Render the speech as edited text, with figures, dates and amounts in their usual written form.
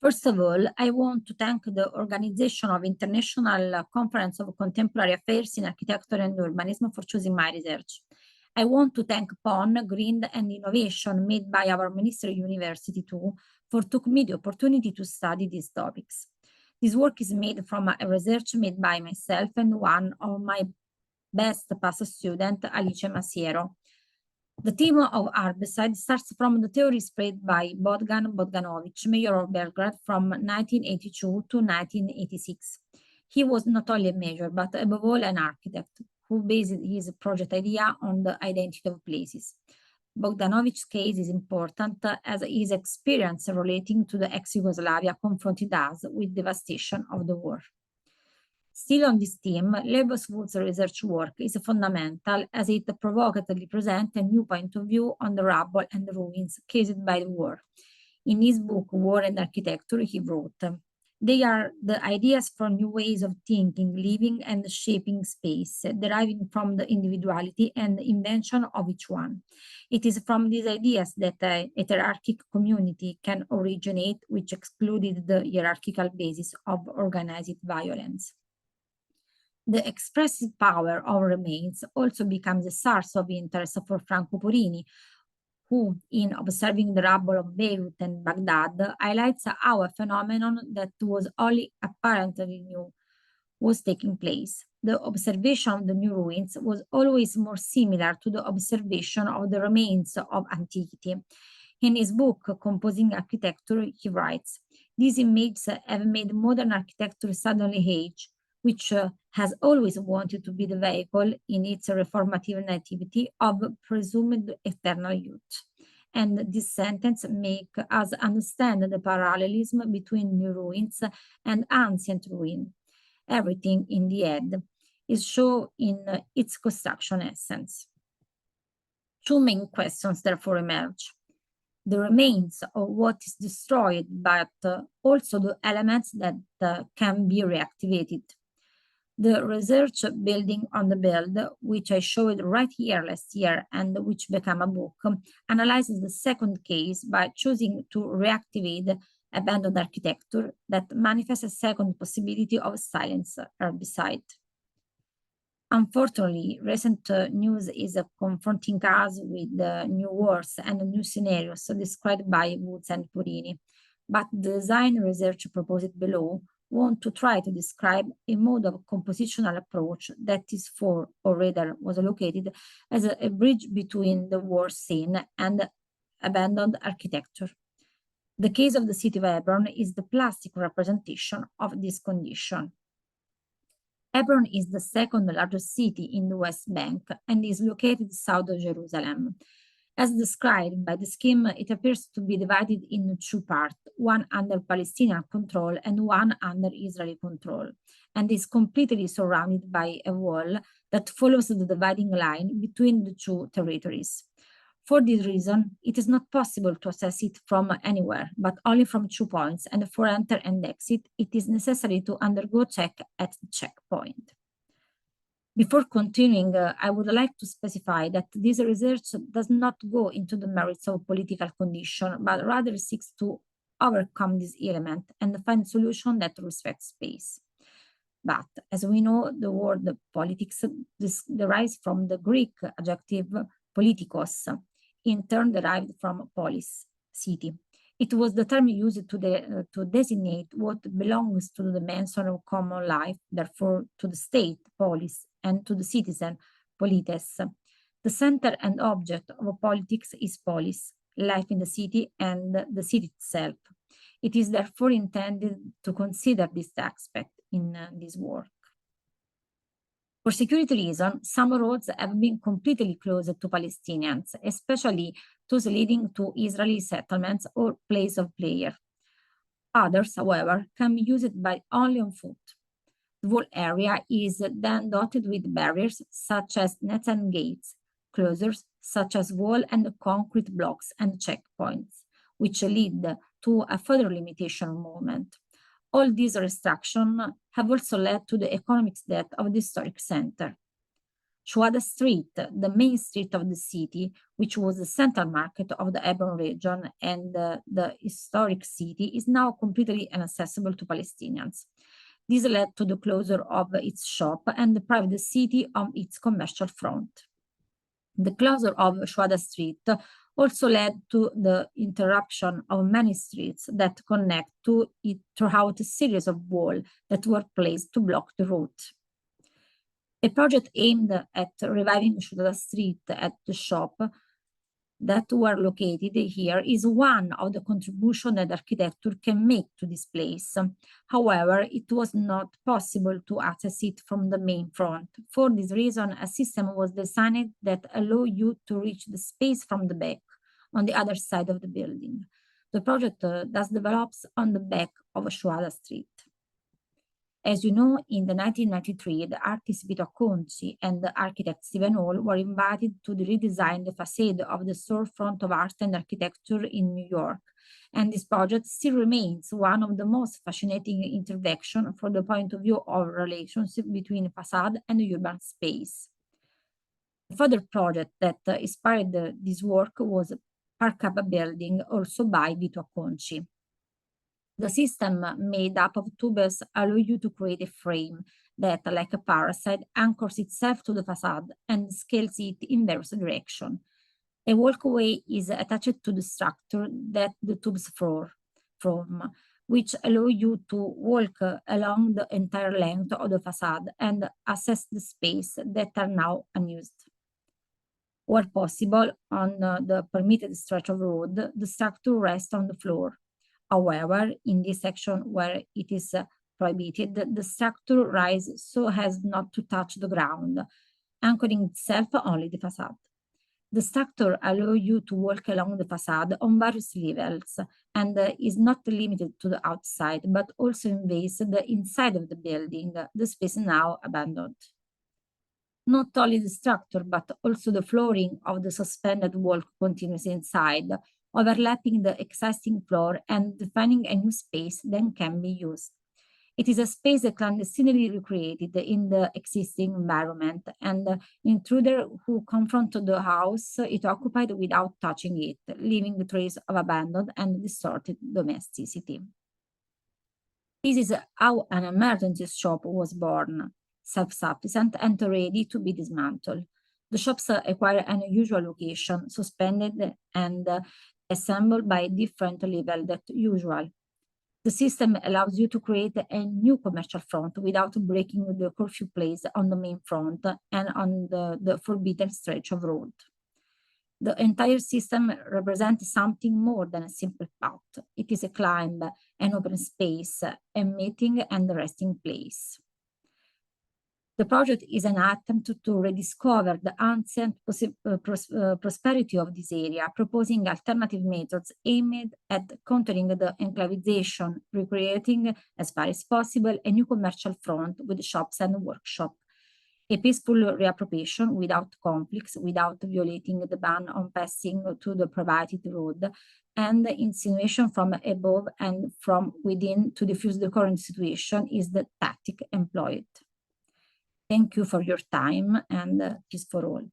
First of all, I want to thank the organization of International Conference of Contemporary Affairs in Architecture and Urbanism for choosing my research. I want to thank PON, Green and Innovation made by our Ministry University too, for took me the opportunity to study these topics. This work is made from a research made by myself and one of my best past student, Alice Masiero. The theme of Urbicide starts from the theory spread by Bogdanovich, mayor of Belgrade from 1982 to 1986. He was not only a mayor, but above all an architect who based his project idea on the identity of places. Bogdanovich's case is important as his experience relating to the ex-Yugoslavia confronted us with devastation of the war. Still on this theme, Lebeswood's research work is fundamental as it provocatively presents a new point of view on the rubble and ruins caused by the war. In his book, War and Architecture, he wrote, "They are the ideas for new ways of thinking, living, and shaping space, deriving from the individuality and invention of each one. It is from these ideas that a hierarchic community can originate, which excluded the hierarchical basis of organized violence." The expressive power of remains also becomes a source of interest for Franco Porini, who, in observing the rubble of Beirut and Baghdad, highlights how a phenomenon that was only apparently new was taking place. The observation of the new ruins was always more similar to the observation of the remains of antiquity. In his book, Composing Architecture, he writes, "These images have made modern architecture suddenly age, which has always wanted to be the vehicle in its reformative nativity of presumed eternal youth." And this sentence makes us understand the parallelism between new ruins and ancient ruin. Everything in the end is shown in its construction essence. Two main questions therefore emerge: the remains of what is destroyed, but also the elements that can be reactivated. The research building on the build, which I showed right here last year and which became a book, analyzes the second case by choosing to reactivate abandoned architecture that manifests a second possibility of silence herbicide. Unfortunately, recent news is confronting us with new wars and new scenarios described by Woods and Porini, but the design research proposed below want to try to describe a mode of compositional approach that is for, or rather was located as a bridge between the war scene and abandoned architecture. The case of the city of Hebron is the plastic representation of this condition. Hebron is the second largest city in the West Bank and is located south of Jerusalem. As described by the scheme, it appears to be divided in two parts, one under Palestinian control and one under Israeli control, and is completely surrounded by a wall that follows the dividing line between the two territories. For this reason, it is not possible to access it from anywhere, but only from 2 points, and for enter and exit, it is necessary to undergo check at the checkpoint. Before continuing, I would like to specify that this research does not go into the merits of political condition, but rather seeks to overcome this element and find solution that respect space. But as we know, the word politics derives from the Greek adjective politikos, in turn derived from polis, city. It was the term used to designate what belongs to the dimension of common life, therefore to the state, polis, and to the citizen, polites. The center and object of politics is polis, life in the city and the city itself. It is therefore intended to consider this aspect in this work. For security reasons, some roads have been completely closed to Palestinians, especially those leading to Israeli settlements or place of prayer. Others, however, can be used by only on foot. The whole area is then dotted with barriers such as nets and gates, closures such as wall and concrete blocks and checkpoints, which lead to a further limitation movement. All these restrictions have also led to the economic death of the historic center. Shuada Street, the main street of the city, which was the central market of the Hebron region and the historic city, is now completely inaccessible to Palestinians. This led to the closure of its shop and deprived the city of its commercial front. The closure of Shuada Street also led to the interruption of many streets that connect to it throughout a series of walls that were placed to block the route. A project aimed at reviving Shuada Street at the shop that were located here is one of the contributions that architecture can make to this place. However, it was not possible to access it from the main front. For this reason, a system was designed that allows you to reach the space from the back, on the other side of the building. The project thus develops on the back of Shuada Street. As you know, in the 1993, the artist Vito Acconci and the architect Stephen Hall were invited to redesign the facade of the storefront of art and architecture in New York. And this project still remains one of the most fascinating interventions from the point of view of relationship between facade and the urban space. A further project that inspired this work was Park Up Building, also by Vito Acconci. The system made up of tubes allows you to create a frame that, like a parasite, anchors itself to the facade and scales it in various directions. A walkway is attached to the structure that the tubes floor from, which allow you to walk along the entire length of the facade and access the space that are now unused. Where possible, on the permitted stretch of road, the structure rests on the floor. However, in this section where it is prohibited, the structure rises so as not to touch the ground, anchoring itself only the facade. The structure allows you to walk along the facade on various levels and is not limited to the outside, but also invades the inside of the building, the space now abandoned. Not only the structure, but also the flooring of the suspended wall continues inside, overlapping the existing floor and defining a new space that can be used. It is a space clandestinely recreated in the existing environment, and intruder who confront the house it occupied without touching it, leaving traces of abandoned and distorted domesticity. This is how an emergency shop was born, self-sufficient and ready to be dismantled. The shops acquire an unusual location, suspended and assembled by different levels than usual. The system allows you to create a new commercial front without breaking the curfew placed on the main front and on the forbidden stretch of road. The entire system represents something more than a simple path. It is a climb, an open space, a meeting and resting place. The project is an attempt to rediscover the ancient prosperity of this area, proposing alternative methods aimed at countering the enclavization, recreating, as far as possible, a new commercial front with shops and workshops, a peaceful reappropriation without conflicts, without violating the ban on passing to the provided road, and the insinuation from above and from within to diffuse the current situation is the tactic employed. Thank you for your time and peace for all.